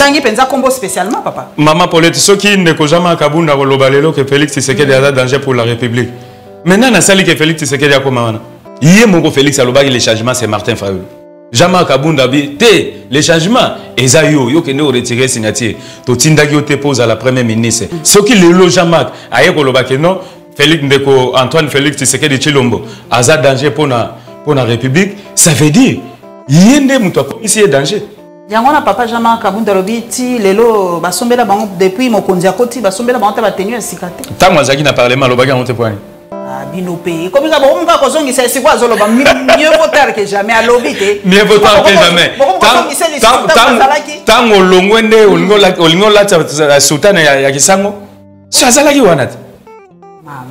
Otangi penza combo spécialement papa. Maman Paulette, ceux qui ne connaissent jamais Kabunda Rolobalelo que Félix Tshisekedi a danger pour la République. Maintenant, on a sali que Félix Tshisekedi a comment? Hier, mon Félix Aloba, le changement, c'est Martin Fayulu. Jamais Kabunda bi te les changements ezayo yo kene retirer signature to tindaki te pose à la première ministre ce qui le logement aye koloba que non Félix Ndeko Antoine Félix Tshisekedi Tshilombo aza danger pour la République ça veut dire yende muto ici danger yangona papa Jean-Marc Kabunda lobi ti lelo basombela bango depuis mokonzi akoti basombela bango ta batenu sikate tango azaki na parlement lobaki on te point binopé comme ça bon pas cause qui c'est quoi zolo mieux vaut tard que jamais à lobby mieux vaut tard que jamais tango longwende olingo la sultana ya kisango si azalaki wana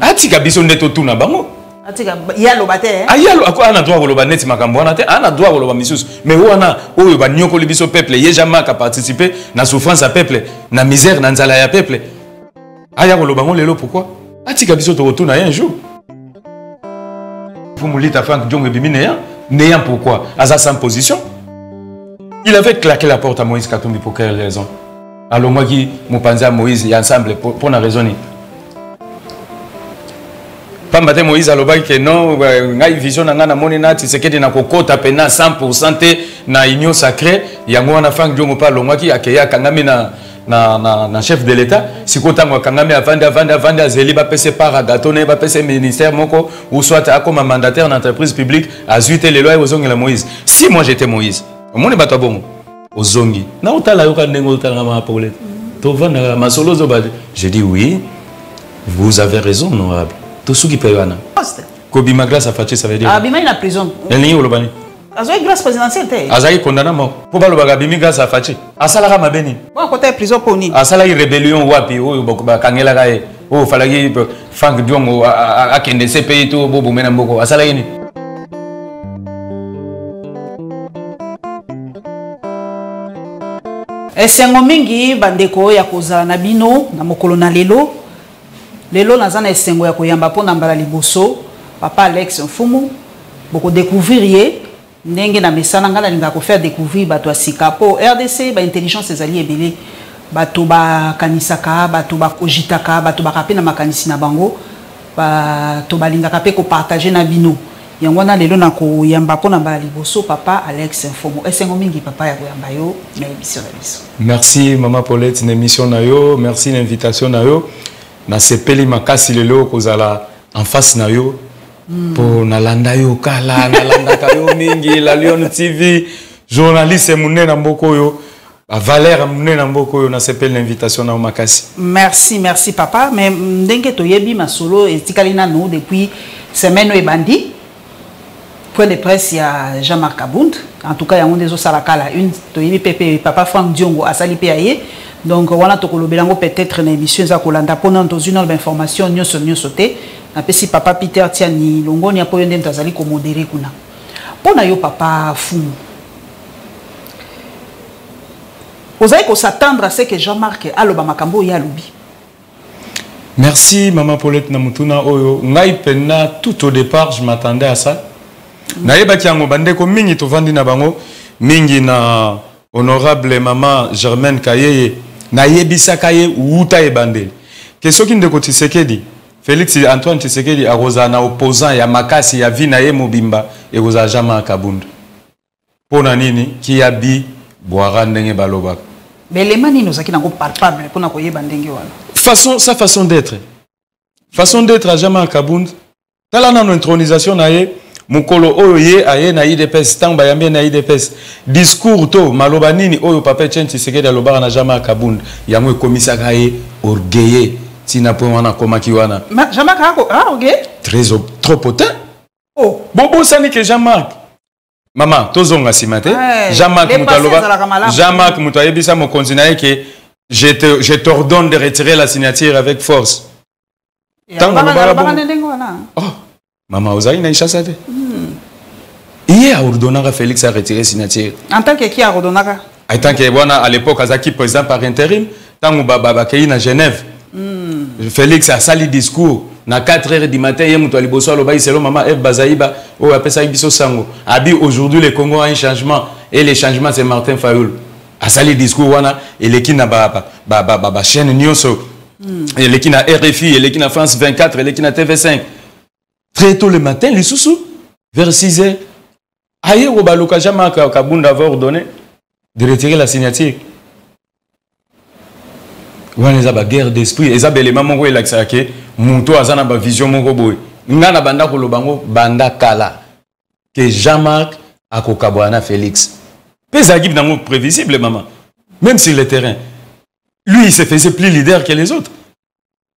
atika biso ndeto tuna bango atika yalo bate ayalo ana droit koloba neti makambo wana te ana droit koloba misusu mais wana oyo ba nyoko libiso peuple ye jamais ka participer na souffrance à peuple na misère na nzala ya peuple aya koloba ngo lelo pourquoi atika biso to retourna un jour Moulita Franck Diongue Biminéa, n'ayant pourquoi à sa position. Il avait claqué la porte à Moïse Katumbi pour quelle raison? Alors moi qui m'opanza Moïse et ensemble pour la raisonner. Pas matin Moïse a l'obéi que non, ngai vision nangana monena Tshisekedi na kokota pena 100% na union sacrée. Yango na Franck Diongue pas l'omwa qui akeya kangame na chef de l'État si kotango kangame avanda zeli ba pese par gâteau ne ba pese ministère moko ou soit comme mandataire d'entreprise publique à zuite les lois aux la Moïse si moi j'étais Moïse mon est bato bon aux ongi na otala yoka ndengo otala ma Paulette to vanda masolo zo bad je dis oui vous avez raison honorable tout ce qui peut yana kobi ma grâce à Fachi ça veut dire abima il a prison elle ni olobani Azoï grâce présidentielle t'es. Azaï condamné mort. Pour pas le bagabimi grâce à Fachi. Asala ma beni. Bon côté prison pour ni. Asala rébellion wapi o bokuba kangela gae. O falagi Franck Diongo a kende CPI to bobo mena mboko. Asala ini. Esengo mingi bandeko ya kozala na bino na mokolo na lelo. Lelo nazana esengo ya koyamba pona mbala liboso. Papa Alex Mfumu boko découvrir ndenge na mesana ngala linga ko faire découvrir bato asika po RDC ba intelligence ezali ebele bato ba kanisaka bato ba kojitaka bato ba kapena makanisi na bango bato balinga kape ko partager na bino yango na lelo na ko yamba pona ba liboso papa Alex Mfumu esengo mingi papa ya koyamba yo na émission na biso. Merci maman Paulette na émission na yo merci l'invitation na yo na sepeli makasi lelo kozala en face na yo. Pour Nalanda yo kala Nalanda kayo mingi la Lion TV journaliste mouné na mboko yo Valère mouné na mboko yo na s'appelle l'invitation na makasi. Merci papa mais ndenge to yebi masolo etikali na no depuis semaine e bandi point de presse ya Jean-Marc Kabunda en tout cas ya ndezo salakala une to yebi pepe papa Franck Diongo asali pe aye donc wana to kolobelango peut-être na émission za kolanda pona dans une autre information nyoso te. Napesi papa Peter Tiani longoni apo yende ntazali ko modérer kuna. Pona yo papa Fumu. Ozaï ko s'attendre à ce que Jean-Marc aloba makambo ya lobi. Merci maman Paulette Namutuna oyo ngai pena tout au départ je m'attendais à ça. Naeba ki yango bandeko mingi to vandi na bango mingi na honorable maman Germaine Kayeye na yebisa kaye uta e bandeli. Question ki ndeko Tshisekedi Félix Antoine Tshisekedi a na opposant ya makasi ya vina ye mobimba et rosa Jean-Marc Kabunda. Pona nini ki abi boara ndenge baloba. Mais les mani nous aki nango palpable pona ko yeba ndenge wana. Sa façon d'être. Façon d'être à Jean-Marc Kabunda. Tala na intronisation na ye mukolo oyo ye aye na IDPS tamba yambe na IDPS discours to maloba nini oyo papa Tshisekedi aloba na Jean-Marc Kabunda yango ekomisa ka ye orgueilleux. Tina pour wana komaki wana. Jean-Marc ok. Trop potent. Oh, bobo sani que Jean-Marc. Maman, tozonga simate. Jean-Marc Moutayebisa mo continue que je t'ordonne de retirer la signature avec force. Oh, maman Ozaï na ishasate. Il a ordonné à Félix à retirer la signature. En tant que qui a ordonné? En tant que voilà à l'époque Azaki président par intérim, tant Baba Kei na Genève. Félix a sali discours na 4h du matin hier muto liboso aloba iselo maman F Bazaïba o apesa biso sango abi aujourd'hui le Congo a un changement et le changement c'est Martin Fayulu asali discours wana eleki na ba chaîne nyonso eleki na RFI eleki na France 24 eleki na TV5 très tôt le matin les sous vers 6h aye au baloka Jean-Marc Kabunda avait ordonné de retirer la signature. Wana eza ba guerre d'esprit eza belema moko elakisa ke muto azana ba vision moko boy ngana banda ko lobango banda kala que Jean-Marc akokabwana Félix pesa équipe nango prévisible maman même sur le terrain lui il se faisait plus leader que les autres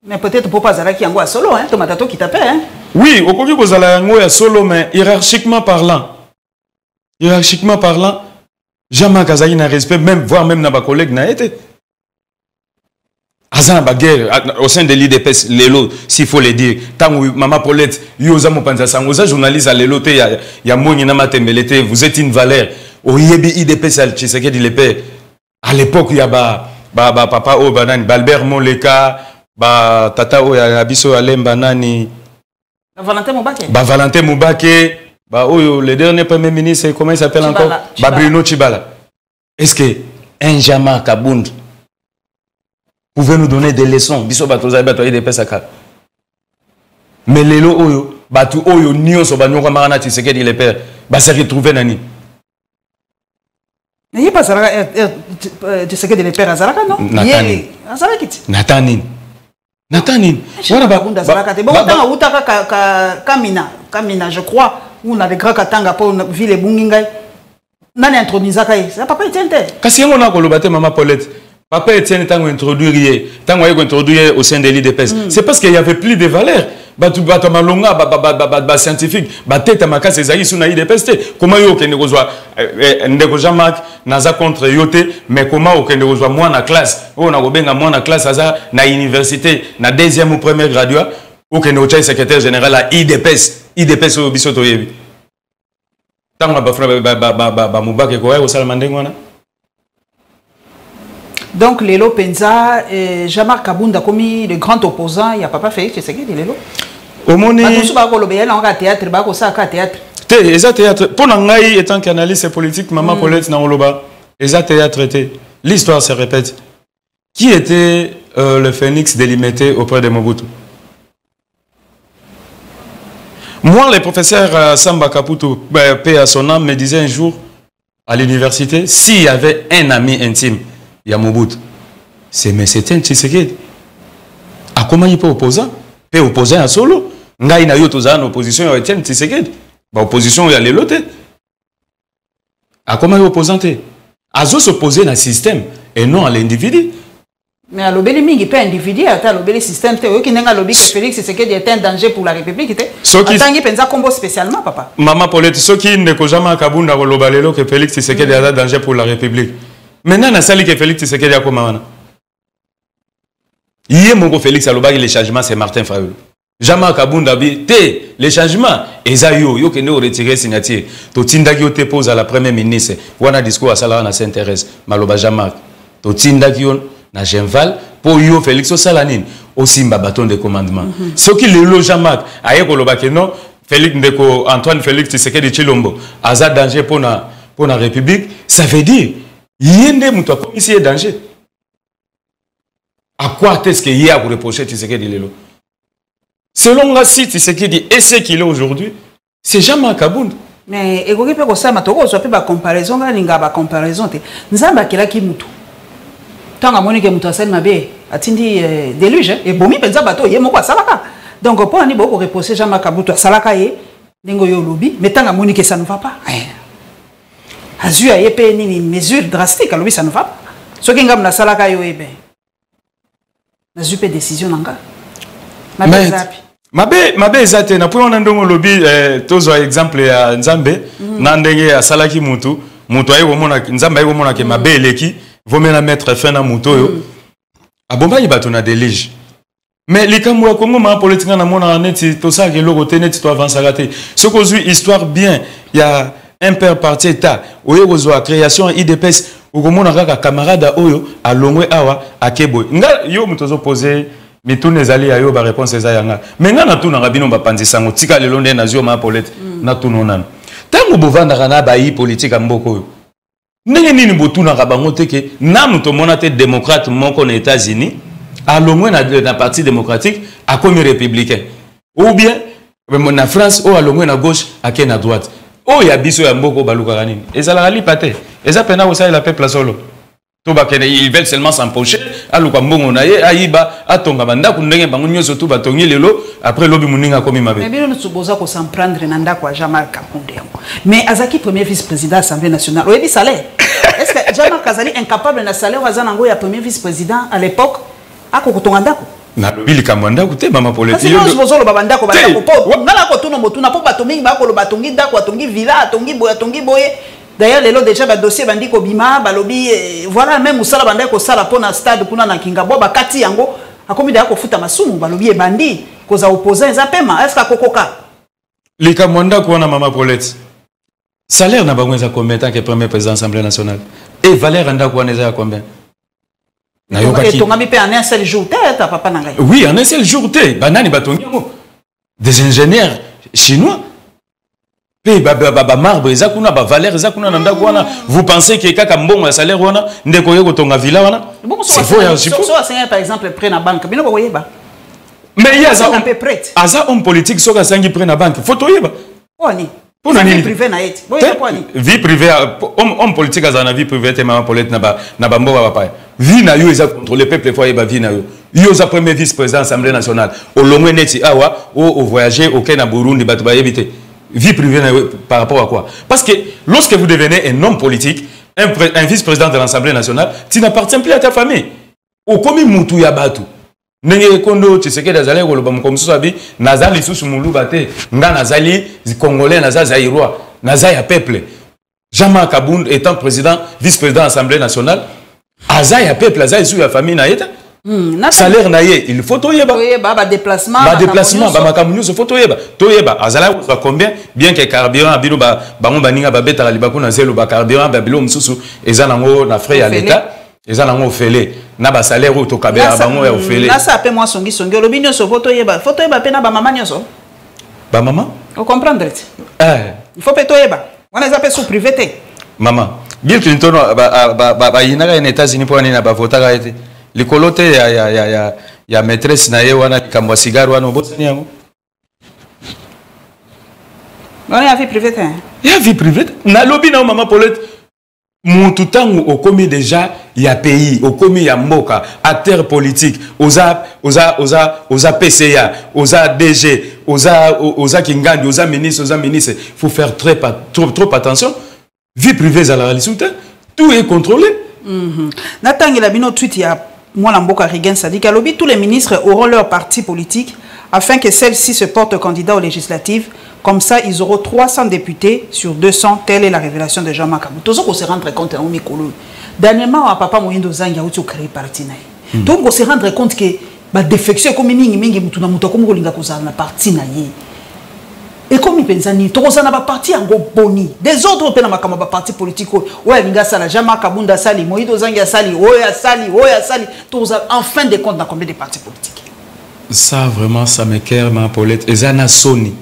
mais peut-être pour pas Zalaki yango à solo hein tomatato qui tapait hein oui okoki kozala yango ya solo mais hiérarchiquement parlant Jean-Marc azali na respect même voire même na ba collègue na été Azana baguerre au sein de l'IDPS lelo s'il faut le dire tant maman Paulette yoza mopanza sangoza journaliste à lelo te ya moni na matembelete vous êtes une valeur au yebi IDPS al Tshisekedi le père à l'époque il y a papa o banani Balbert Moleka ba tata o ya biso alemba nani Valentin Moubake le dernier premier ministre comment il s'appelle encore Bruno Tshibala est-ce que un Jean-Marc Kabunda pouvez nous donner des leçons biso bato za bato de pesaka mais lelo oyo bato oyo nyonso banyoko marana Tshisekedi le père ba se retrouver nani mais pas ça Tshisekedi le père azalaka non yeli azalaki Nathanin wana Kabunda azalaka te bon tanga utaka kamina je crois on a des grands katanga pour ville bungingai nani intronisaka ça papa etente kasi yango na koloba te maman Paulette papa Etienne tango introduire au sein de l'IDPS c'est parce qu'il y avait plus de valeurs batu malonga scientifique tête makasi ezali suna IDPS comment yo kende kozwa ndeko Jean-Marc naza contre yote mais comment okende kozwa mwana classe o na kobenga mwana classe aza na université na deuxième ou première graduat okende ocha secrétaire général à IDPS o biso toyebi tango ba mubake ko ya salama ndengwana. Donc, Lelo Penza, Jean-Marc Kabunda, commis le grand opposant, il n'y a pas fait, c'est ce qu'il dit, Lelo. Au monde. Théâtre, théâtre. Théâtre. Pour Nangaï, étant qu'analyste politique, Maman Paulette Naoloba, théâtre. L'histoire se répète. Qui était le phénix délimité auprès de Mobutu? Moi, le professeur Samba Kaputu, paix à son âme, me disait un jour à l'université, s'il y avait un ami intime, il y a Mobutu. C'est mais c'était un Tshisekedi. À comment il peut opposer? Peut opposer à solo. Ngai na yo toza en opposition à Etienne Tshisekedi. Ba opposition ya lelo te. À comment il opposante? Azo s'opposer à système et non à l'individu. Mais à l'obéli mingi pas individu, à l'obéli système te. Qui n'enga l'obéli que Félix Tshisekedi est un danger pour la République te. Atangi penza combo spécialement papa. Maman Paulette, ceux qui ne ko jamais Kabunda ko lobalelo que Félix Tshisekedi est un danger pour la République. Maintenant, on a sali que Félix Tshisekedi a comment? Hier, mon Félix Alobagi, le changement, c'est Martin Fayulu. Jean-Marc Kabunda, les changements, et ça, yo qui nous retirer signature. Totinda qui te pose à la première ministre. Wana discours à Salah, on s'intéresse. Maloba Jean-Marc. Totinda qui na Genval, pour yo Félix au Salanine, au Simba bâton de commandement. Ce qui le Jean-Marc, aïe Koloba que non, Félix Ndeko, Antoine Félix Tshisekedi Chilombo, Azad danger pour la République, ça veut dire. Yende muto comme ici est danger. À quoi est-ce qu'il y a pour reprocher Tshisekedi Lelo? Selon la site Tshisekedi et ce qu'il est aujourd'hui, c'est Jean-Marc Kabunda. Mais ego kipe ko sama toko so pe ba comparaison ga ninga ba comparaison te. Nzamba kila ki mutu. Tanga monique mutu asali mabe atindi déluge et bomi penza bato ye moko salaka. Donc pour ani boko reprocher Jean-Marc Kabunda salaka ye ningo yo lobi mais tanga monique ça ne va pas. Azu a yepé ni mesure drastique alors ça ne va pas. Ce qui ngam na salaka yo ebe. Na zupe décision nanga. Mabe ezate na po on ndongo lobi tozo exemple ya Nzambe na ndenge ya salaki mutu ayi komona Nzambe ayi komona ke mabe eleki vomena mettre fin na mutu yo. Abomba yibato na délige. Mais les Camerounais Congo ma politique na mona neti to ça que logo te neti to avancer raté. Ce qu'on dit histoire bien, il y a un père parti état oyo kozwa création IDPS okomona kaka camarade oyo alongwe awa akeboy nga yo mutozo poser mitune ezali ayo ba réponse eza yanga mais nga na tuna ngabino ba panzisango tika lelo nde na zio ma Paulette na tunona tango bovanda kana ba yi politique mboko oyo ndenge nini botuna ka bango te ke namu to monate démocrate moko na États-Unis à l'omwe na parti démocratique a comme républicain ou bien na France ou à l'omwe na gauche à ken à droite o ya biso ya mboko baluka nini ezala li paté eza pena osa la peuple solo to ba kene ils veulent seulement s'empocher aluka mbongo na ye ayiba atonga banda kundenge bango nyoso to batongi lelo après lobi muninga komi mabe mais bien nous boza ko s'en prendre nanda kwa Jean-Marc Kakunde mais azaki premier vice-président de l'Assemblée nationale oyebi salaire est-ce que Jean-Marc Kazali incapable na salaire wazanango ya premier vice-président à l'époque akokotonga ndako na lobili kamwanda kute mama Paulette parce que nous bozolo babandako bandako po ngala ko tuno motuna po batongi bakolo batongi ndako atongi villa atongi boye d'ailleurs lelo déjà ba dossier bandi ko bima balobi voilà même usala bandako ko sala pona stade kuna na Kingabo bakati yango akomi da ko futa masumu balobi bandi koza opposant za pema est-ce que kokoka likamwanda ko na mama Paulette salaire na bango za combien tant que premier président de l'Assemblée nationale et valeur ndako na za combien et ton ami peut en un seul jour ta papa na ngai oui en un seul jour te banani batongi des ingénieurs chinois pe ba marbre eza kuna ba valeur eza kuna na ndako wana vous pensez que kaka mbongo ya salaire wana ndeko yeko tonga villa wana c'est faux ya chipo so a par exemple prêt na banque bino ko yeba mais il y a ça aza homme politique soka sangi prêt na banque faut to yeba oni pour nani vie privée na eti vie privée homme politique azana vie privée te mama Paulette na ba mboka papa vie na yo eza contrôler peuple fois yeba vie na yo yo za premier vice-président de l'Assemblée nationale au longwe neti awa au voyager au Kenya Burundi batu ba yebite vie privée par rapport à quoi parce que lorsque vous devenez un homme politique un vice-président de l'Assemblée nationale tu n'appartiens plus à ta famille au komi mutu ya batu nenge kondo Tshisekedi azali koloba mukomsusu abi nazali susu muluba te nga nazali congolais nazali zaïrois nazali ya peuple Jean-Marc Kabound étant président vice-président de l'Assemblée nationale azali ya peuple azali sous ya famille na yeta salaire na ye il faut toyeba ba déplacement ba makamunyo se faut toyeba azala ba combien bien que carburant abino ba bango baninga ba beta libako na zelo ba carburant ba bilo mususu ezanango na frais ya l'état ezanango ofele na ba salaire au to kabela bango ya ofele na ça pe moi songi lobinyo so faut toyeba pe na ba mama nyoso ba mama vous comprendre il faut pe toyeba wana za pe sous privé te maman Bill Clinton ba yinaka en États-Unis pour na ba votaka ete likolo te ya maîtresse na ye wana likambo cigare wana obosani yango wana ya vie privée te ya vie privée na lobi na mama Paulette mutu tangu okomi déjà ya pays okomi ya mboka acteur politique oza PCA oza DG oza kingandi oza ministre faut faire trop attention vie privée za la réalité tout est contrôlé natangi la bino tweet ya moi Mboka Rigen ça dit qu'à lobby tous les ministres auront leur parti politique afin que celle-ci se porte candidat aux législatives. Comme ça, ils auront 300 députés sur 200. Telle est la révélation de Jean-Marc Kabound. Tout ça qu'on se rendre compte à Omikolo. Dernièrement, papa Moïndo Zang a créé parti. Donc on se rendre compte que la défection comme mingi mutuna muta comme kolinga kozala na parti na ye. Et comme il pense ni to kozana ba parti ngo boni. Des autres pe na makama ba parti politique oya linga sala Jean-Marc Kabound sali Moïndo Zang sali oya sali to en fin de compte dans combien de partis politiques. Ça vraiment ça me cœur ma Paulette ezana soni.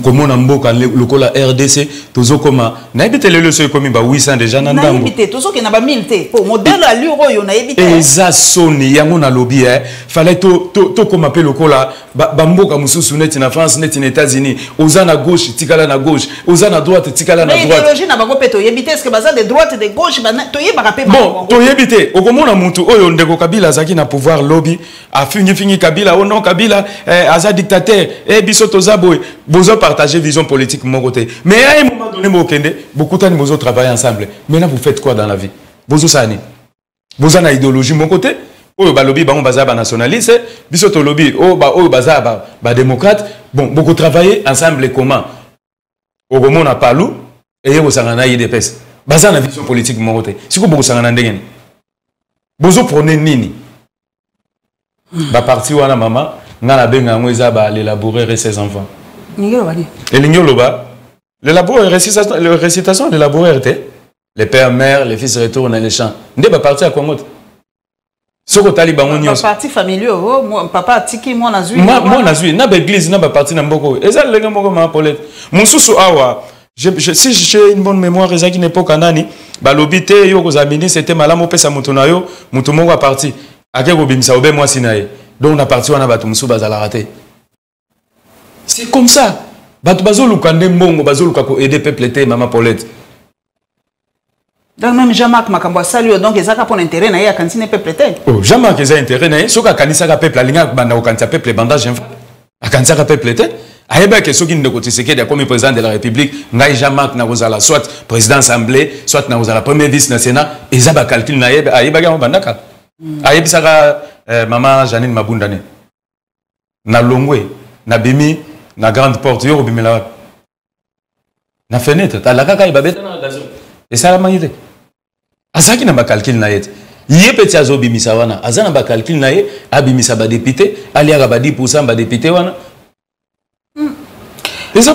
Comment on mboka lokola RDC tozo koma na ebite lelo so komi ba 800 déjà na ndambo. Na ebite tozo ke na ba 1000 te pour modèle à l'euro yo na ebite. Eza soni yango na lobby fallait to koma pe lokola ba mboka mususu neti na France neti na États-Unis oza na gauche tikala na gauche oza na droite tikala na droite. Mais idéologie na bango pe to ebite est-ce que baza de droite et de gauche to yeba pe bon to yebite okomona mutu oyo ndeko Kabila zaki na pouvoir lobby a fini Kabila oh non Kabila aza dictateur biso toza boy bozo partager vision politique mon côté mais à un moment donné beaucoup de gens travaillent ensemble maintenant vous faites quoi dans la vie bozo sani bozo na idéologie mon côté oh ba lobby ba on baza ba nationaliste biso to lobby oh baza ba démocrate bon beaucoup travailler ensemble comment au moment na palu et yo sangana IDPS baza na vision politique mon côté siko beaucoup sangana ndengeni bozo prenez nini ba parti wana mama ngana benga ngweza ba l'élaborer ses enfants. Et l'Ignoloba, le récitation de laboureur était les pères, mères, les fils retournent dans les champs. N'est pas parti à Congo. Ce que taliban on y parti familial, papa tiki moi nazui. Moi nazui, na ba église na ba parti na mboko. Et ça le ngamo ma Paulette. Mon sousou awa Si j'ai une bonne mémoire, ils ont une époque en année, balobite yo kozamini c'était malamo pesa mutunayo mutumongo a parti. Ake kobimisa obe moi sinaye. Donc on a parti on a batu musu bazala raté. C'est comme ça. Batu bazolu kande mbongo bazolu kako aider peuple té maman Paulette. Donc même Jean-Marc Makambo salut donc ezaka pour intérêt na ya kantine peuple té. Oh Jean-Marc eza intérêt na soka kanisa ka peuple alinga banda ko kanisa peuple bandage a kanisa ka peuple té. Aïba que ceux qui ne connaissent pas comme président de la République, Ngaï Jean-Marc Nagouzala, soit président assemblée, soit Nagouzala premier vice national, et ça va calculer Naïba, Aïba Gam Bandaka. Aïba Sara, maman Janine Mabundane. Na Longwe, na Bimi, na grande porte, yo Bimela. Na fenêtre, ta la kaka Iba bête. Et ça la manité. Azaki n'a pas calculé Naït. Yé petit azo Bimi Sawana, Azana ba calcul Naït, Abimi Saba député, Alia ba 10% ba député wana.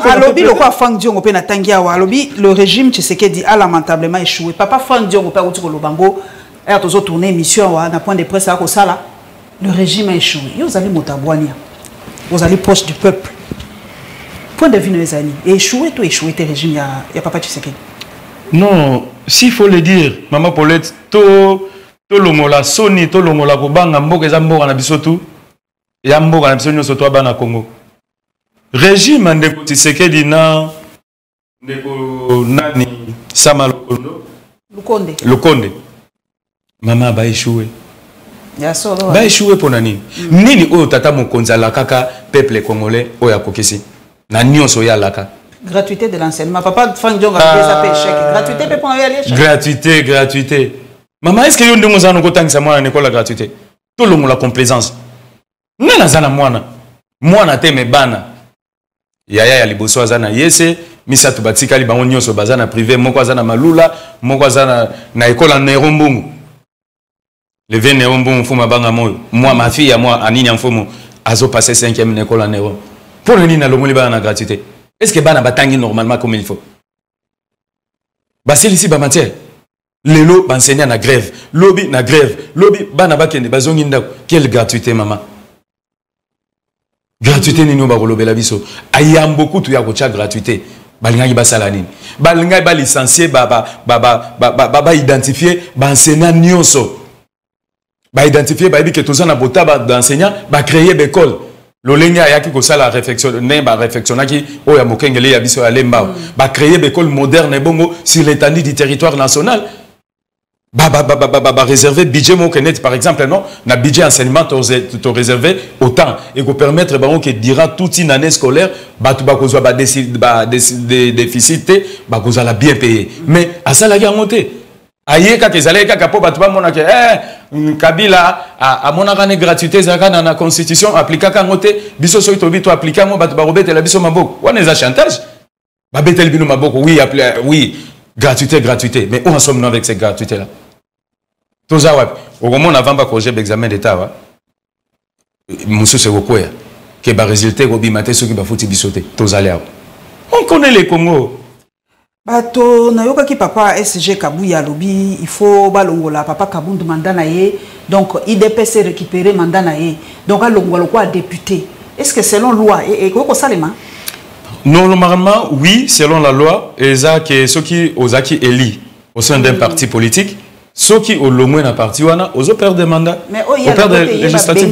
Alobi le quoi Franck Diongo pe na tangia wa alobi le régime Tshisekedi a lamentablement échoué. Papa Franck Diongo pe outi ko lobango et tozo tourner émission wa na point de presse ko sala. Le régime a échoué. Yo zali motabwania. Vous allez proche du peuple. Point de vue les amis. Et échoué tout échoué te régime ya papa Tshisekedi. Non, s'il faut le dire, maman Paulette, to longola soni to longola ko banga mboka za mboka na biso tu. Ya mboka na biso nyoso to bana Congo. Régime ndeko Tshisekedi na ndeko nani Sama Lukonde mama ba échoué ya solo ba échoué pour nani nini oyo tata mokonzi la kaka peuple congolais oya kokisi na nyonso ya laka gratuité de l'enseignement papa Franck Diongo a déjà fait échec gratuité pour aller gratuité maman est-ce que yo ndongo za noko tangisa mwana école la gratuité to longo la complaisance nana zana mwana te me bana yaya ya liboso azana yese misatu batikali bango nyonso bazana privé moko azana malula moko azana na école en Nerombungu le vin Nerombungu fuma banga moyo moi ma fille à moi anini mfumo azo passer 5e école en Nerom pour nini na lomoli bana gratuité est-ce que bana batangi normalement comme il faut baseli ici ba matière lelo enseignant na grève lobby bana bakende bazongi ndako quelle gratuité maman. Gratuité ni ba kolobela biso ayam beaucoup tu ya ko cha gratuité balinga ba salanini balinga ba licencier ba identifier ba enseignant nyonso ba identifier ba bi que tous na bota ba d'enseignant ba créer l'école lolenya ya ki ko sala réflexion ne ba réflectionnaki o ya mokengele ya biso ya lemba ba créer l'école moderne bongo sur l'étendue du territoire national. Réserver budget mon net par exemple non na budget enseignement to réservé autant et pour permettre que durant toute une année scolaire tu ba kozwa ba déficit ba kozala bien payé mais à ça la monté aye ka kezala ka po ba mona ke Kabila a mona kana gratuité za kana na constitution appliquer ka ngote biso so to bito appliquer mo ba robete la biso maboko wana za chantage ba betel bino maboko oui gratuité mais où en sommes-nous avec cette gratuité là? Au moment où on a projet d'examen d'État, monsieur Segokoya, qui va résulter au bimate ceux qui va foutre bisoter. On connaît les Congo. Bato nayoka ki papa SG Kabuya lobi il faut balongola papa Kabundu mandana ye donc IDPS récupérer mandana ye donc alongola quoi député. Est-ce que selon loi et quoi salema? Normalement oui selon la loi et ça que ceux qui osaki élit au sein d'un parti politique. Ceux qui ont le moins à partir, ils ont perdu des mandats. Mais il y a des législatifs.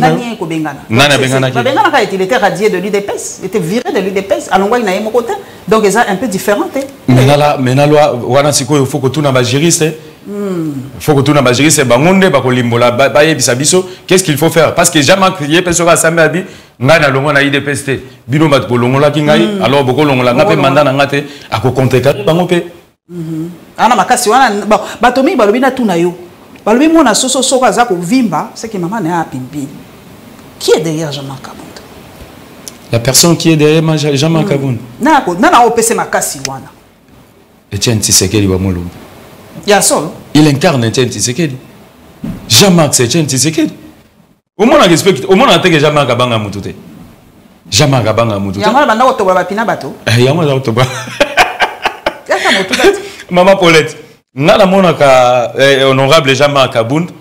Il était radié de l'UDPS, il était viré de l'UDPS. Alors, il y a un côté. Donc, ils sont un peu différents. Mais là, il faut que tout le monde juriste. Il faut que tout le monde juriste. Qu'est-ce qu'il faut faire? Parce que jamais crié, personne à Sambabi, n'a le moins à l'UDPS. Bino bat bolongola kingai, alors beaucoup longola, n'a pas mandat n'angate, à quoi compter bangope. Ana makasi wana batomi balobi na tuna yo balobi mona soso soka za ko vimba c'est que maman na pimpi qui est derrière Jean-Marc Kabund la personne qui est derrière Jean-Marc Kabund na opese makasi wana Etienne Tshisekedi wa Mulumba ya solo il incarne Etienne Tshisekedi Jean-Marc c'est Etienne Tshisekedi au moins on respecte au moins on que Jean-Marc abanga mutute Jean-Marc abanga mutute ya mala banda ko toba bapina bato ya mala ko toba Maman Paulette, nana monaka honorable Jean-Marc Kabund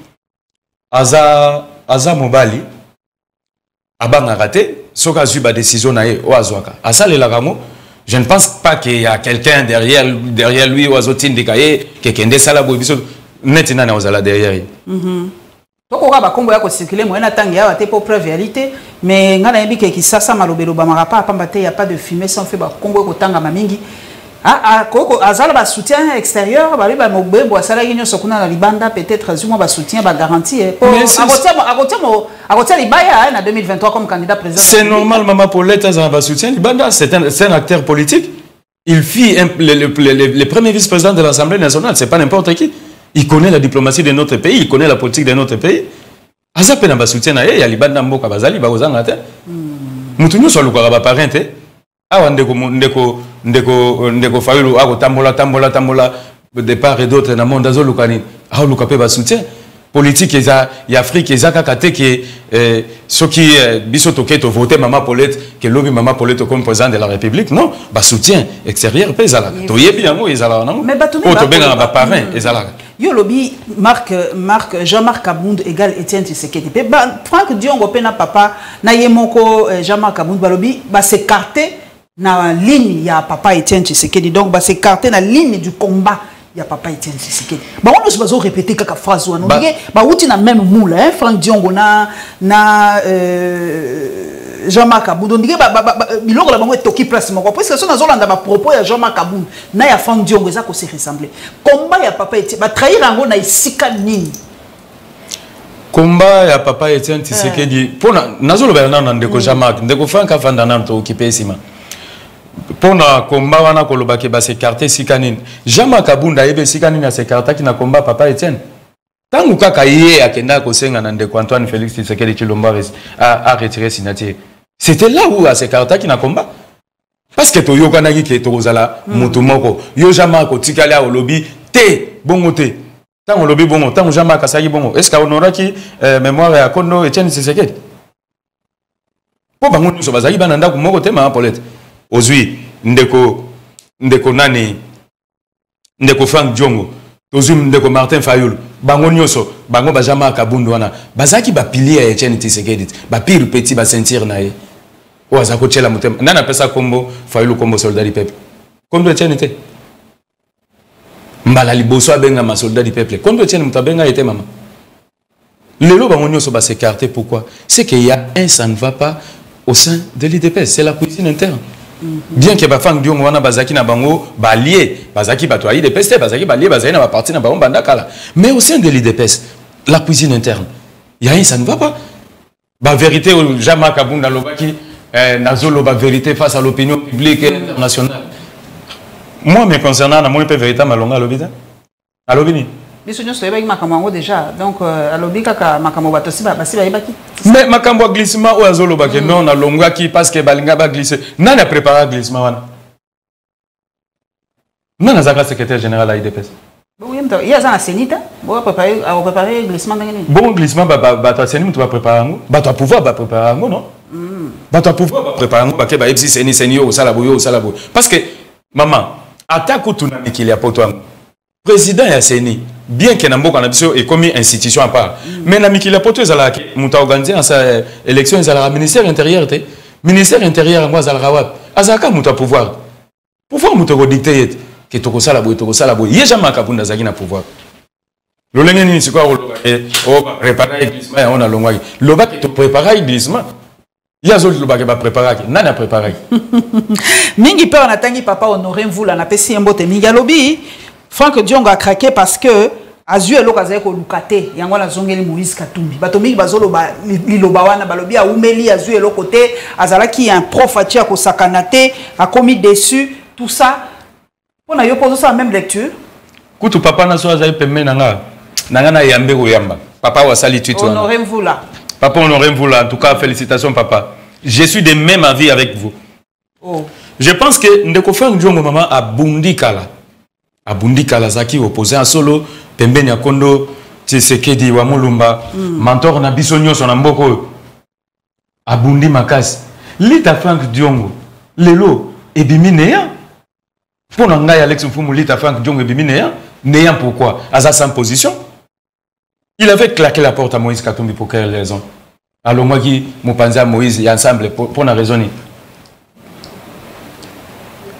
aza mobali abanga raté soka zuba décision na ye o azwaka asale la kamo Je ne pense pas qu'il y a quelqu'un derrière lui ou Azotine de Kaye qui est salabo maintenant aux derrière lui. Donc on va combo ya circuler moi na tangi ya pour preuve réalité mais ngana yebi ke kisasa malobelo ba marapa pambate il y a pas de fumée sans fait ba combo ko tanga mamingi koko azala ba soutien extérieur ba ba mobembo asala ginyo sokuna na libanda peut-être zuma ba soutien ba garantie pour akotia libaya na 2023 comme candidat président. C'est normal maman Paulette azala ba soutien libanda c'est un acteur politique. Il fit le premier vice-président de l'Assemblée nationale, c'est pas n'importe qui. Il connaît la diplomatie de notre pays, il connaît la politique de notre pays. Aza pena ba soutien na ye ya libanda mboka bazali ba ozanga te. Mutu nyo so luka ba parente. Awa ndeko fayulu ako tambola de part et d'autre na monde azo lukani. Awa luka pe ba soutien. Politique eza ya Afrique eza kakate qui ceux qui biso toketo voter Maman Paulette que lobby Maman Paulette comme président de la République non ba soutien extérieur pe ezala. To yebi yango ezala na. Mais batumi ba benga ba parrain ezala. Yo lobby Jean-Marc Kabound égale Étienne Tshisekedi. Franck Diongo pena papa na yemoko Jean-Marc Kabound ba lobby ba s'écarter na ligne ya papa Étienne Tshisekedi donc ba s'écarter na ligne du combat ya papa Étienne Tshisekedi. Ba on se bazo répéter kaka phrase wana. Ba outi na même moule hein Franck Diongo na Jean-Marc Kabound on dirait biloko la bango toki place moko parce que son azolanda ba propos ya Jean-Marc Kabound na ya Franck Diongo ça ko se ressembler combat ya papa Étienne ba trahir ngo na isika nini combat ya papa Étienne Tshisekedi pona nazolo ba na ndeko Jean-Marc ndeko Franck afanda na to occupé sima pona combat wana ko lobake ba s'écarter sikanine Jean-Marc Kabound ayebe sikanine ya s'écarter ki na combat papa Étienne. Tant que Kakaye akenda ko senga na ndeko Antoine Félix Tshisekedi Tshilombo a retiré signature. C'était là où à ces cartes qui n'a combat. Parce que Toyo Kanagi qui est Tozala, Motomoko, Yo Jean-Marc Tikala au lobby, T, bongote. Tant au lobby bongo, tant Jean-Marc Kasagi bongo. Est-ce qu'on aura qui mémoire à Kono Etienne Tshisekedi? Pour Bangon Sobazagi Bananda Kumoko Tema Paulette. Ozui, Ndeko Nani, Ndeko Franck Diongo, Tozum Ndeko Martin Fayoul. Bango nyoso bango ba Jean-Marc Kabound wana bazaki ba pilier ya Etienne Tshisekedi ba pire petit ba sentir na ye o azako tshela mutema nana pesa kombo Fayulu kombo soldat du peuple kondo Etienne te mbala liboso abenga ma soldat du peuple kondo Etienne mutabenga était maman lelo bango nyoso ba s'écarter pourquoi c'est qu'il y a un ça ne va pas au sein de l'IDPS c'est la cuisine interne. Bien que ba fang diongo wana bazaki na bango ba lié bazaki ba to ayi de peste bazaki ba lié bazaki na ba parti na bango bandakala mais au sein de l'IDPS la cuisine interne il y a un ça ne va pas ba vérité Jean-Marc Kabound na lobaki nazolo ba vérité face à l'opinion publique internationale moi me concernant na moi pe vérité malonga lobita alobini biso nyo soyeba makambo déjà donc alobika ka makambo batosi basi bayebaki mais makambo glissement ou azolo ba ke non na longwaki parce que balinga ba glisser nana préparer glissement wana nana zaka secrétaire général à IDPS bon il y a ça na senita bon préparer glissement ngani bon glissement ba to seni mutu ba préparer ngo ba to pouvoir ba préparer ngo non ba to pouvoir ba préparer ngo ba ke ba ebsi seni yo sala boyo parce que maman attaque tout na mikili ya poto président ya seni bien que Namboka Nabiso est comme une institution à part. Mais Namiki la poteuse à la Mouta organisé en sa élection, ils allaient ministère intérieur. Ministère intérieur, moi, Zalrawat. Azaka Mouta pouvoir. Pouvoir Mouta dicter que Toko Salabo, Toko Salabo. Il n'y a jamais Kabunda Zagina pouvoir. Le Lenini, c'est quoi? Préparer glissement, on a l'ongwai. Le bac est préparer glissement. Il y a d'autres qui va préparer. Nana préparé. Mingi peur on attend papa honoré vous la n'a pas si un botte Migalobi. Franck Diongo a craqué parce que Azu elo kazaye ko lukate yango na zongeli Moïse Katumbi batomiki bazolo ba liloba wana balobi a umeli Azu elo côté azalaki un prof atia ko sakanate a commis déçu tout ça on a yo posé ça même lecture kutu papa na so azaye pembe nanga na yambe ko yamba papa wa sali tweet wana honoré vous là papa honoré vous là en tout cas félicitations papa je suis de même avis avec vous oh je pense que ndeko Franck Diongo maman a bundi kala Abundi Kalazaki opposé à solo pembeni akondo Tshisekedi wa Mulumba mentor na bisonyo son mboko abundi makasi lita Franck Diongo lelo ebimi néant pour ngai Alex Mfumu lita Franck Diongo ebimi néant pourquoi à sa position il avait claqué la porte à Moïse Katumbi pour quelle raison alors moi qui Mopanza Moïse et ensemble pour la raison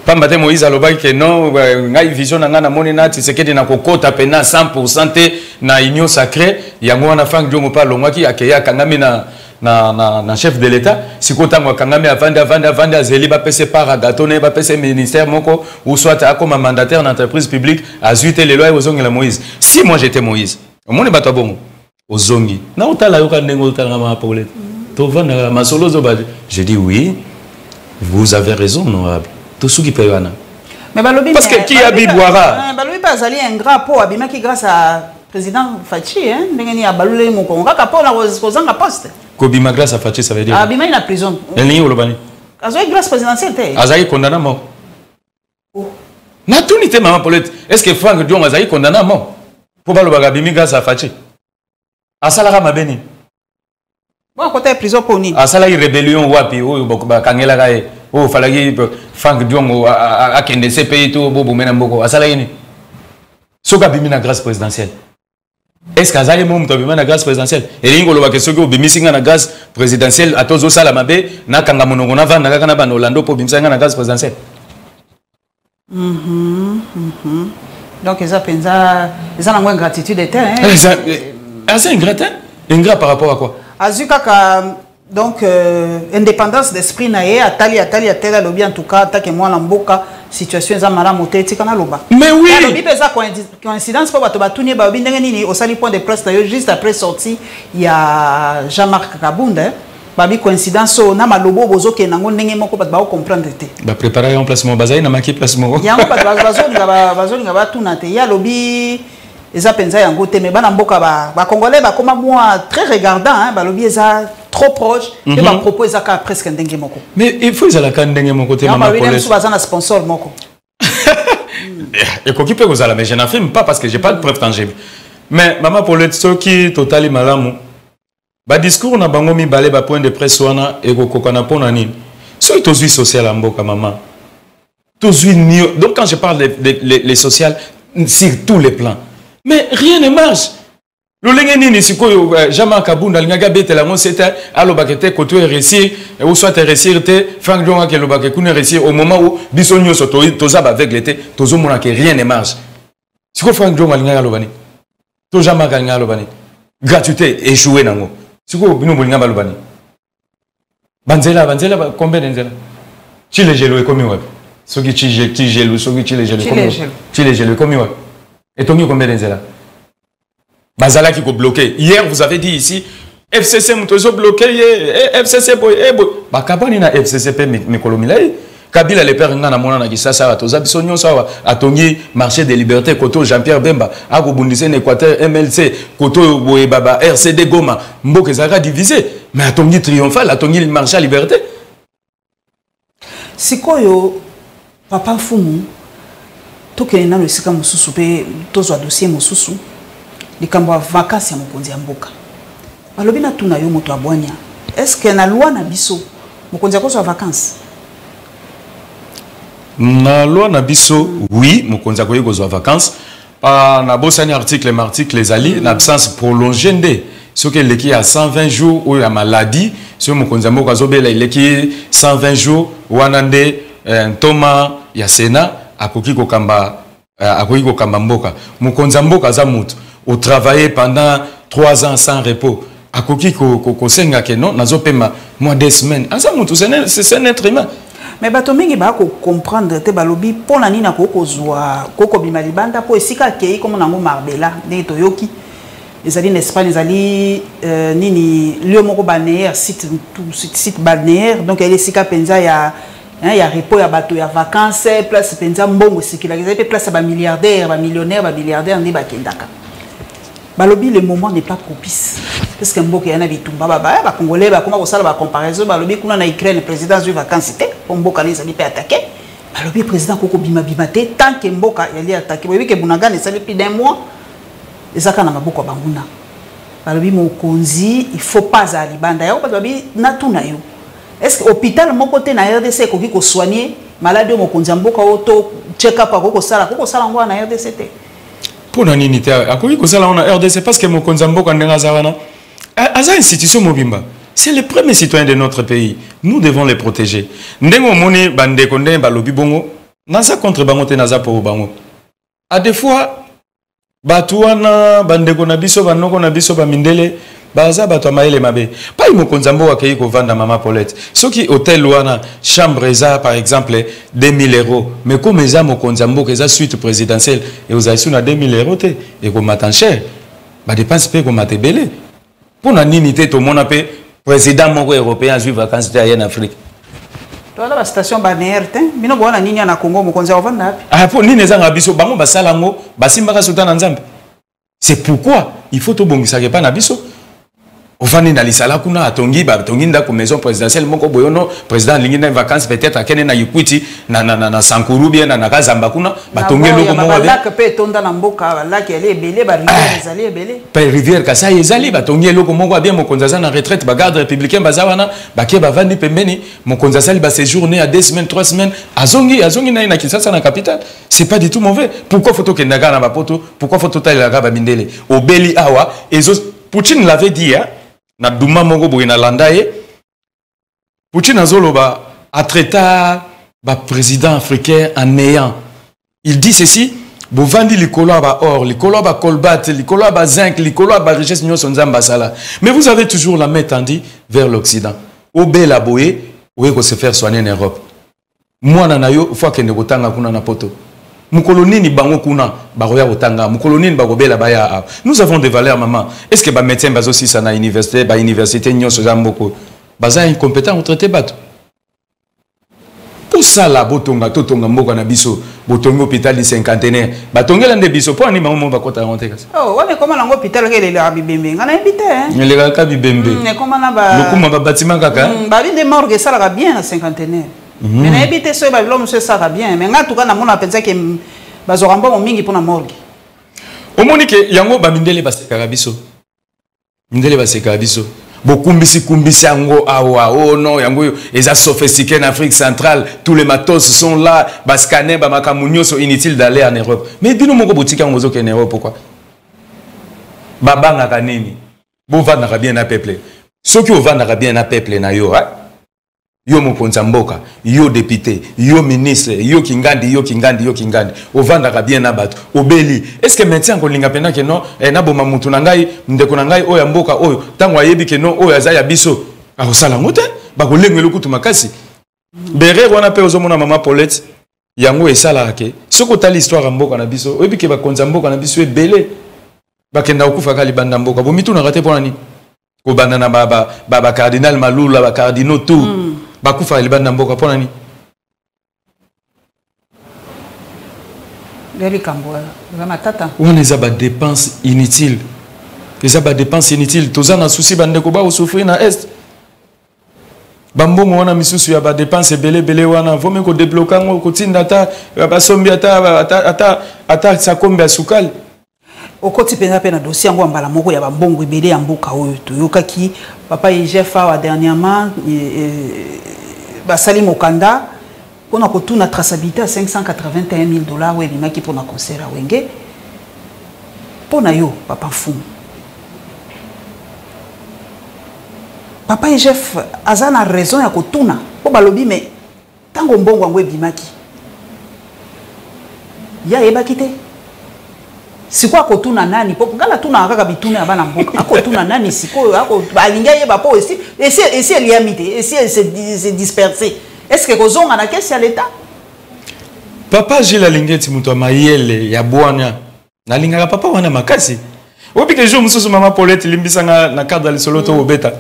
pamba te Moïse aloba que non ngai vision na ngana moni na Tshisekedi na kokota pena 100% te na union sacrée yango wana fang jongo pa longwaki akeya kangami na chef de l'état sikotango kangami avandi azeli ba pese para gâteau ba pese ministère moko ou soit akoma mandataire d'entreprise publique azuite les lois aux la Moïse. Si moi j'étais Moïse moni bato bongo ozongi na otala yoka ndengo otala ma Paulette to vanda masolo zo ba je dis oui vous avez raison honorable tout ce qui peut yana mais balobi parce que qui a bibouara balobi pas ali un grand pot abima qui grâce à président Fachi hein ndengeni ya balule moko ngaka po na kozanga poste kobima grâce à Fachi ça veut dire abima ina prison elini olobani azo grâce présidentielle te azali condamné à mort na tout n'était maman Paulette est-ce que Franck Dion azali condamné à mort pour baloba abimi grâce à Fachi asalaka mabeni bon côté prison pour ni asalaki rébellion wapi oyo bakangela kae o falaki Franck Dion a kende CPI to bobo mena mboko asalaki ni soka bimi na grâce présidentielle est-ce que azali mom to bimi na grâce présidentielle elingo loba ke soki obimi singa na grâce présidentielle atozo sala mabe na kanga monongo na vanda kaka na bana Orlando po bimi singa na grâce présidentielle donc ils ont une gratitude éternelle c'est ingrat par rapport à quoi Azukaka donc indépendance d'esprit naé atali lobby en tout cas attaque moi na mboka situation za mala moteti kana loba mais oui lobby pesa coïncidence pour bato batuni ba bindenge nini au sali point de presse juste après sortie il y a Jean-Marc Kabunda babi coïncidence na malobo bozo ke nango ndenge moko bato ba comprendre te ba préparer en placement bazai na maki placement yango bazo nga tuna te ya lobby eza penza yango te mais bana mboka ba congolais ba koma moi très regardant hein ba lobby eza trop proche et ba propos eza ka presque ndenge moko mais il faut la kan ndenge moko te maman Paulette ba baza na sponsor moko et ko kipe kozala mais je n'affirme pas parce que j'ai pas de preuve tangible mais maman Paulette soki totali malamu ba discours na bango mi balé ba point de presse wana et ko kokana pona nini soki tozui social à mboka maman tozui donc quand je parle les sociales sur tous les plans. Mais rien ne marche. Le lengeni siko Jean-Marc Kabunda lingaga betela ngo c'était alobakete koto réussir ou soit réussir te Franck Jonga ke lobake kuna réussir au moment où bisonyo soto tozaba avec l'été tozomona que rien ne marche. Siko Franck Jonga lingaga lobani. To Jean-Marc lingaga lobani. Gratuité échoué nango. Siko bino bolinga balobani. Banzela combien d'enzela? Chile gelo comme web. Soki chile soki chile gelo comme chile gelo comme web. Et Tony combien d'enzela? Bazala qui est bloqué. Hier, vous avez dit ici, FCC Moutozo bloqué, FCC boy, bah kabani na FCC pe mikolomilai. Kabila le père ngana mona na kisasa atoza bisonyo sawa atongi marché des libertés koto Jean-Pierre Bemba ako bundise Équateur MLC koto boye baba RCD Goma mboke zaka divisé mais atongi triomphal atongi marché à liberté. Sikoyo papa Fumu toke na le sika mususu pe tozo dossier mususu likambo ya vacances ya mokonzi ya mboka balobi na tuna yo moto abwanya est-ce que na loi na biso mokonzi akozwa vacances na loi na biso oui mokonzi akozwa vacances na bosani article les ali na absence prolongée nde soki eleki ya 120 jours ou ya maladie so mokonzi ya mboka azobela eleki 120 jours wana nde ntoma ya Sénat akoki kokamba mboka mokonzi ya mboka aza mutu au travailler pendant 3 ans sans repos. À Koki Kosenga Keno, Nazopema, moins 2 semaines. C'est un être humain. Mais Batomingi va comprendre te balobi pour la nina koko zwa koko bimalibanda pour esika kei comme nango marbella ne toyoki les alliés n'Espagne les alliés nini lieu moko balnéaire site balnéaire donc elle esika penza ya il y a repos ya bateau ya vacances place penza mbongo sikila ils place ba milliardaire ba millionnaire ba milliardaire ni ba kendaka. Balobi le moment n'est pas propice parce que mboka yana bitumba ba congolais ba comment osala ba comparaison balobi kuna na Ukraine le président zu vacances té mboka les ali pe attaquer balobi président koko bima te tant que mboka yali attaquer balobi ke bunagana esali plus d'un mois ezaka na maboko banguna balobi mokonzi il faut pas ali banda yo balobi na tuna yo est-ce que hôpital moko te na RDC ko ki ko soigner malade mokonzi mboka auto check up ko sala ngo na RDC te pour nani te akoki ko sala on RDC parce que mokonzi mboka ndenga zawana aza institution mobimba c'est les premiers citoyens de notre pays nous devons les protéger ndengo moni bande konde balobi bongo naza contre bango te naza pour bango. À des fois batuana bandeko na biso banoko na biso bamindele baza bato maele mabe. Pas mokonzi mboka akei ko vanda mama Paulette. Soki hôtel wana chambre eza par exemple 2000 €, mais comme eza mokonzi mboka eza suite présidentielle et aux aïsou na 2000 € te et ko matan cher. Ba dépense pe ko matebele. Pour na nini te to mona pe président moko européen juif vacances en Afrique. Toi la station balnéaire te bino bona nini na Congo mokonzi wa vanda. Ah pour nini eza ngabiso bango basalango basimbaka sultan nzambe. C'est pourquoi il faut to bongisa ke pa na biso. Ofani na lisala kuna atongi ba tongi ndako maison présidentielle moko boyono président lingi na vacances peut-être akene na Yukwiti na Sankuru bien na Kazamba kuna batongi loko moko ba lak pe tonda na mboka ba lak ele belé ba rivière ezali ebele pa rivière kasa ezali batongi loko moko bien mokonza na retraite ba garde républicain bazawana bake ba vandi pembeni mokonza sali ba séjourner à 2 semaines 3 semaines azongi na Kinshasa na capitale. C'est pas du tout mauvais. Pourquoi faut que ndaga na bapoto, pourquoi faut total la gaba mindele obeli awa ezo Poutine l'avait dit hein. Na Douma Mongo Bouna Landaye, Poutine Azoloba a traité le président africain en néant. Il dit ceci, vous vendez les colobes or, les colobes à colbat, les colobes à zinc, les colobes à richesse, mais vous avez toujours la main tendue vers l'Occident. Au bel aboye, où est-ce se faire soigner en Europe? Moi, nanayo, faut que nous tanga kuna na poto. Mukoloni bango kuna baroya otanga mukoloni bagobela baya. Nous avons des valeurs maman. Est-ce que ba médecin bazo si ça na université ba université nyonso jamboko baza incompétent au traité bato. Pour ça la botonga totonga mboka na biso botonga hôpital du cinquantenaire batongela nde biso po ani maman bakota ronte kasi. Oh ouais mais comment l'ango hôpital ke le bibembe ngana invité hein. Le ka bibembe. Mais comment na ba lokuma ba bâtiment kaka. Ba bi de morgue ça la bien na cinquantenaire. Mais na habité so ba l'homme ça va bien mais nga tout cas na mona pensa que bazoramba mo mingi pona morgue. O monique yango ba mindele ba sekarabiso. Mindele ba sekarabiso. Bokumbisi kumbisi yango awa oh non yango eza sophistiqué en Afrique centrale, tous les matos sont là, ba scanner ba makamunyo so inutile d'aller en Europe. Mais bino moko botika ngozo ke en Europe pourquoi? Baba nga kanini. Bo vanda ka bien na peuple. Soki o vanda ka bien na peuple na yo hein. Yo mokonza mboka, yo député, yo ministre, yo kingandi, ovanda ka bien na bato, obeli. Est-ce que maintenant ko linga pena ke non, na boma mutu na ngai, ndeko na ngai oya mboka oyo, tango ayebi ke non oyo azaya biso, akosala ngote, ba ko lengelo kutu makasi. Bere wana pe ozomona mama Paulette, yango esala ke. Soko tali histoire mboka na biso, oyebi ke ba konza mboka na biso ebele. Ba kenda okufa ka libanda mboka, bo mitu na rate pona ni. Ko banda na baba cardinal Malula, ba cardinal tout. Bakufa libanda mboka pona ni Gari kamboa zama tata on les a ba dépenses inutiles tozana souci bande ko ba souffrir na est bambongo wana misusu ya ba dépenses belé wana vome ko débloquer ngo ko tinda ta ba sombi ata sa kombe ya sukali okoti penza pe na dossier ngo mbala moko ya bambongo ebele ya mboka oyo toyokaki papa Ijefa wa dernièrement basali mokanda pour na kotuna traçabilité à $581 000 oui bimaki pour na concert à Wenge pour na yo papa Fumu papa Ijef azana raison ya kotuna po balobi mais tango mbongo ngo bimaki ya ebaki te siko akotuna nani po ngala tuna kaka bituna bana mboka akotuna nani siko ako balinga yeba po ici elle y a mité ici elle s'est dispersée est-ce que kozonga na caisse ya l'état papa Gilles Alingeti muto mayele ya bwana na linga papa wana makasi obi ke jour mususu mama Paulette limbisanga na cadre le solo to obeta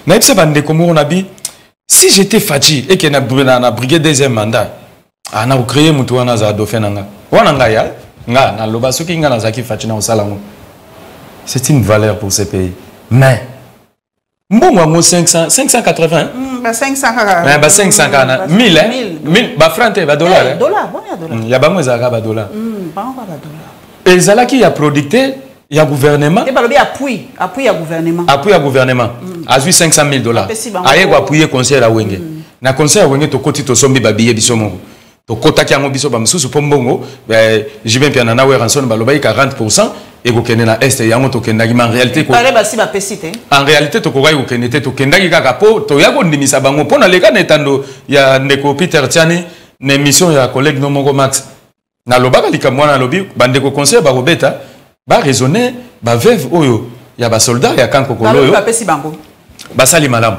na ipsa bande komo na bi si j'étais Fadji et que na brigade deuxième mandat ana créer muto wana za dauphin nga wana nga ya nga na loba soki nga na zaki fatina osalango c'est une valeur pour ce pays mais mbongo ngo 580 ba 500 ba 500 kana 1000 ba francs ba dollars dollar bon ya dollar ya ba mweza ka ba dollars ba dollar et zalaki ya producteur ya gouvernement et ba lobi appui ya gouvernement a 500 000 aye ko appuyer conseil à Wenge na conseil à Wenge to koti to sombi ba billet biso moko to kota ki biso ba msusu pombongo jibe pia na nawe ranson ba lobai 40% et ko kende na est yango to kendaki en réalité ko pare ba si ba pesite en réalité to ko gai ko kende te to kendaki kaka po to ya ko ndimisa bango pona leka na etando ya ndeko Peter Tiani na émission ya collègue no moko Max na lobaka likamwa na lobi bande ko conseil ba robeta ba raisonner ba veuve oyo ya ba soldat ya kanko koloyo ba pesi bango ba sali malam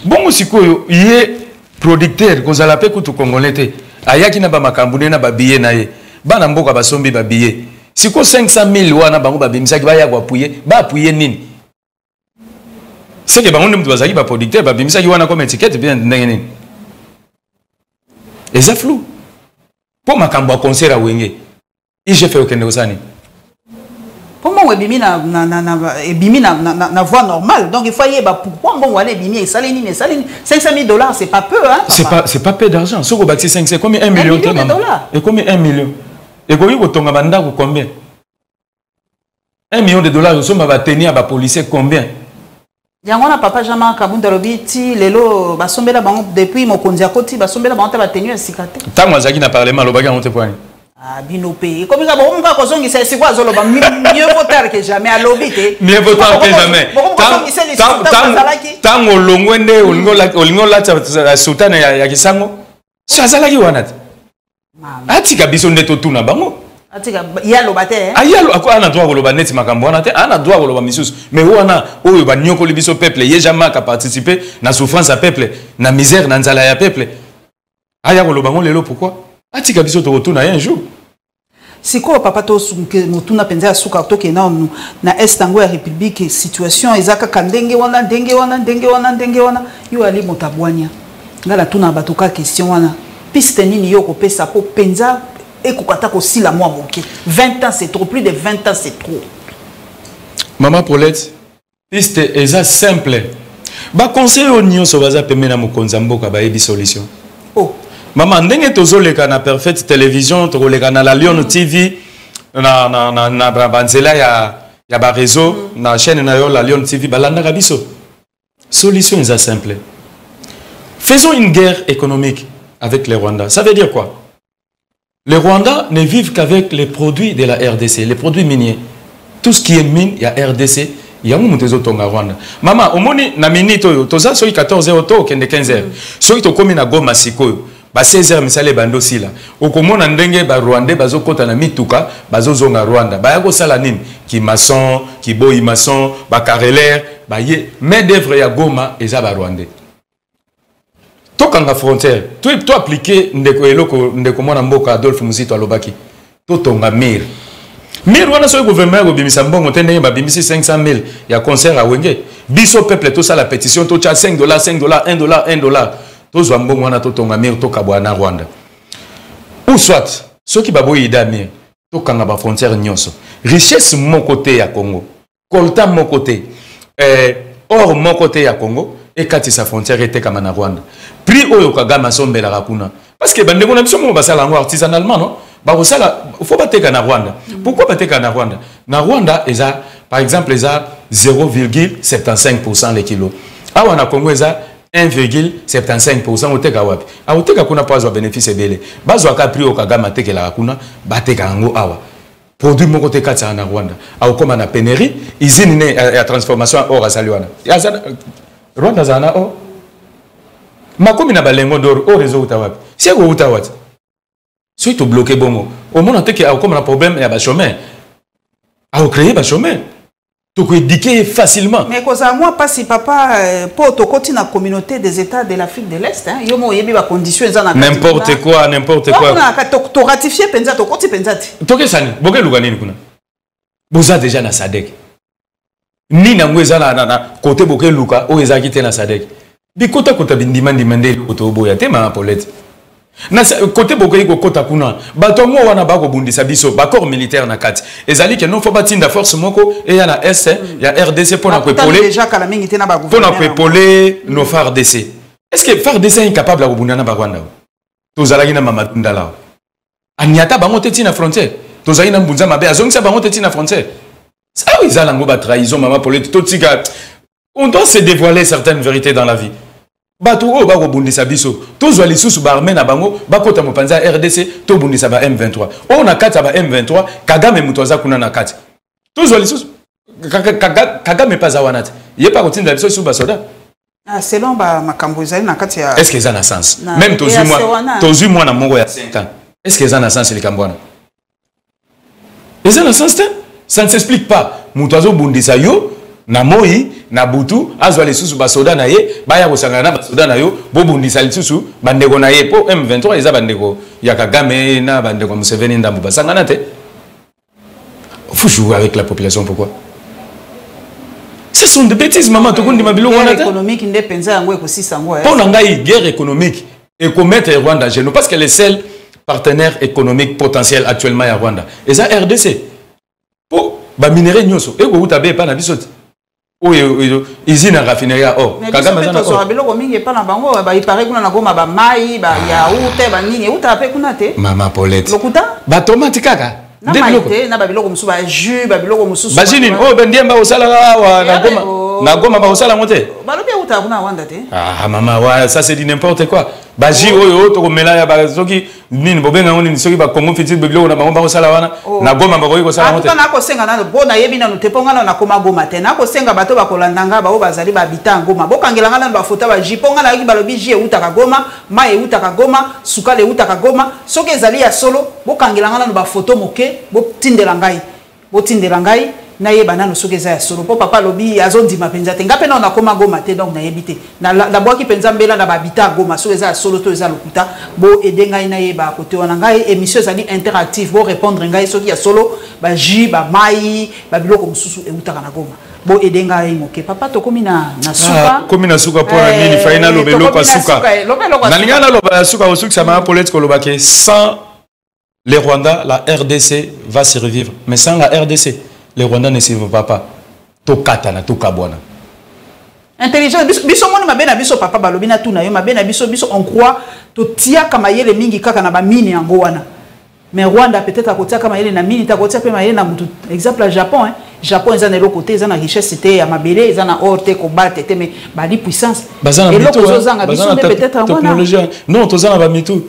bongo sikoyo ye producteur kozala pe kutu congolais te ayaki na ba makambu na ba billet na ye bana mboka ba sombi ba billet siko 500,000 wana bango ba bimisaki ba ya kwa appuyer nini c'est que bango ndimtu bazaki ba producteur ba bimisaki wana comme étiquette bien ndenge nini et ça flou pour makambo a concert à wenge j'ai fait aucun osani pour moi ebimi na voie normale donc il faut y ba pourquoi bon wala ebimi et salini $500,000 c'est pas peu hein c'est pas peu d'argent soko bâti 5 c'est combien 1 million de dollars et combien 1 million et koyi ko tonga banda ko combien 1 million de dollars so ba tenir ba policier combien Yangona papa Jama Kabunda Robiti lelo basombela bango depuis mokonzi akoti basombela bango ta batenu ya sikate. Tango azaki na parlement lobaki on te point. Ah binopé. Comme ça bon ka kozongi c'est quoi zolo ba mieux vaut tard que jamais à lobité. Mieux vaut tard que jamais. Tango longwende olingo la sultana ya kisango. Shazalaki wanati. Atika biso ndeto tuna bango. Atika ya lobate ah ya ako ana droit koloba neti makambo wana te ana droit koloba misusu mais wana oyo ba nyoko libiso peuple ye jamais ka participer na souffrance à peuple na misère na nzala ya peuple aya koloba ngo lelo pourquoi atika biso to retourna un jour siko papa to mutuna penza suka to ke na est tango ya république situation ezaka kandenge wana yo ali motabwanya ngala tuna batoka question wana piste nini yo ko pesa po penza et kokata ko sila moi moké 20 ans c'est trop plus de 20 ans c'est trop maman Paulette piste eza simple ba conseil o nyonso baza pembe na mokonza mboka ba yebi solution oh maman ndenge tozoleka na Perfect Télévision tozoleka na la Lion TV na banzela ya ba réseau na chaîne na yo la Lion TV balanda biso solution eza simple faisons une guerre économique avec les Rwandais ça veut dire quoi. Les Rwandais ne vivent qu'avec les produits de la RDC, les produits miniers. Tout ce qui est mine, il y a RDC, il y a un tonga Rwanda. Maman, au moins, na minute, tu as 14 heures, tu as 15 heures. Si tu as commis na goma siko, ba 16 heures, misale bando sila. Au comment ndenge ba Rwandais, bazo kota na mituka, bazo zonga Rwanda. Ba yako sala nini? Ki maçon, ki boy maçon, ba carreleur, ba ye, main d'œuvre ya goma, eza ba Rwandais. Tokanga frontière tu appliquer ndeko mwana mboka Adolphe Muzito alobaki to tonga mir wana so gouvernement go bimisa mbongo tende ba bimisi 500,000 ya concert a wenge biso peuple to sala pétition to cha $5 $1 to zwa mbongo wana to tonga mir to kabwa na Rwanda ou soit ceux qui baboyi idamir to kanga ba frontière nyonso richesse mon côté ya Congo coltan mon côté or mon côté ya Congo et quand sa frontière était comme en Rwanda. Prix oyo kagama sombe la rakuna. Parce que bande ngona biso mo basala ngo artisanalement non. Ba kosala faut pas teka na Rwanda. Pourquoi pas teka na Rwanda? Na Rwanda eza par exemple eza 0,75% les kilos. Awa na Congo eza 1,75% oteka wapi. A oteka kuna pas wa bénéfice belé. Bazo ka prix okagama teka la rakuna ba teka ngo awa. Produit moko teka tsa na Rwanda. A okoma na pénurie, usine ya transformation or asaliwana. Rwanda zana o makomi na balengo d'or o réseau utawapi si ko utawati so to bloquer bongo au monde te que a comme un problème ya ba chômeur a créer ba chômeur to ko éduquer facilement mais cause à moi pas si papa pour to côté na communauté des États de l'Afrique de l'Est hein yo mo yebi ba conditions za na n'importe quoi na to ratifier penza to côté penza to ke sani boke luganini kuna boza déjà na SADC ni na ngweza na côté boke luka o ezaki te na SADC bikota kota bindima ndimande koto boya te ma Paulette na côté boke ko kota kuna bato ngo wana ba ko bundisa biso ba corps militaire na kati ezali ke non faut batinda force moko e ya na S ya RDC pour na ko épauler déjà kala mingi te na ba gouvernement pour na ko épauler nos FARDC est-ce que FARDC est incapable de bundana ba Rwanda to zalaki na mamatunda la anyata bango te tina frontière to zalaki na mbunza mabe azongisa bango te tina frontière. Ça oui, ça la trahison, maman Paulette. On doit se dévoiler certaines vérités dans la vie. Batou o ba ko bundisa biso. Tous les sous barmen na bango, ba kota mopanza RDC, to bundisa ba M23. On a 4 ba M23, Kagame mutoza kuna na 4. Tous les sous Kagame pas awanat. Il pas continue biso sous basoda. selon ma cambozali na kati ya est-ce que ça a un sens même tozu moi na mongo ya 5 ans est-ce que ça a un sens les cambouana et ça a un sens ça ne s'explique pas mutazo bundisa yo na moi na butu azwa les sous basoda na ye baya kosanga na basoda na yo bo bundisa les sous bandeko na ye po M23 eza bandeko ya Kagame na bandeko Museveni ndambu basanga na te faut jouer avec la population pourquoi ce sont des bêtises maman to kundi mabilo wana guerre économique ndé penza yango ekosisa ngo pour ngai guerre économique et commettre Rwanda genoux parce que les seuls partenaires économiques potentiels actuellement à Rwanda et ça RDC pour ba minerai nyoso e ko utabe pa na bisoti oyo usine raffinerie or Kagame za na ko biloko mingi pa na bango ba ipare kuna na goma ba mai ba yaourt ba nini utape kuna te mama Paulette lokuta ba tomate kaka na maite na ba biloko musu ba jus ba biloko musu ba jini bendiemba osala wa na goma ba osala mote ba lobi uta kuna Rwanda te ah maman ouais ça c'est dit n'importe quoi ba ji oyo to ko mela ya ba soki nini bobenga ngoni soki ba Congo petit biloko na bango ba osala wana na goma ba ko sala mote na ko senga na bona yebi na nuteponga na koma goma te na ko senga bato ba kolandanga ba o bazali ba bita ngoma bokangela ngana ba fota ba jiponga na ba lobi ji uta ka goma mai uta ka goma sukale uta ka goma soki ezali ya solo bokangela ngana ba foto moke bo tindela ngai na yeba nano soki eza ya solo po papa lobi azondima penza te ngape na koma goma te donc na yebite na bwaki penza mbela na babita goma soki eza ya solo to eza lokuta bo ede ngai na yeba kote wana ngai émission ezali interactive bo répondre ngai soki ya solo ba jus ba mai ba biloko mususu eutaka na goma bo ede ngai moke papa tokomi na suka komi na suka po na nini faina lobelo pa suka na lingana loba suka osuki sama Paulette ko lobake sans les Rwandais la RDC va survivre mais sans la RDC les Rwandais ne survivent pas. Tokata na tokabwana. Intelligent. Biso moni mabena biso papa balobi na tuna yo mabena biso on croit to tia kama yele mingi kaka na ba mini yango wana. Mais Rwanda peut-être à côté kama yele na mini ta côté pe mayele na mutu. Exemple le Japon hein. Japon ils ont le côté ils ont la richesse c'était ya mabele ils ont na or te cobalt te mais bali puissance. Et l'autre chose en biso peut-être technologie. Non, to za na ba mitu.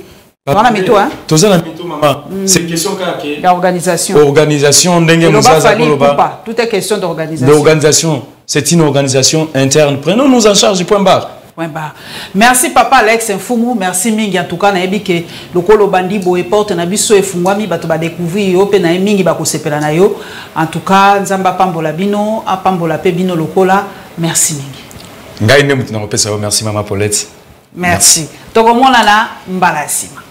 Voilà mito hein. Toza na mito maman. C'est question kake. L'organisation. Organisation ndenge muzaza koloba. Tout est question d'organisation. L'organisation, c'est une organisation interne. Prenons-nous en charge point barre. Point barre. Merci papa Alex Mfumu, merci mingi en tout cas na yebi ke lokolo bandi bo e porte na biso efungwami bato ba découvrir yo pe na mingi ba ko sepela na yo. En tout cas nzamba pambola bino, apambola pe bino lokola. Merci mingi. Ngai ne mutu na kopesa yo merci maman Paulette. Merci. Tokomona na mbalasima.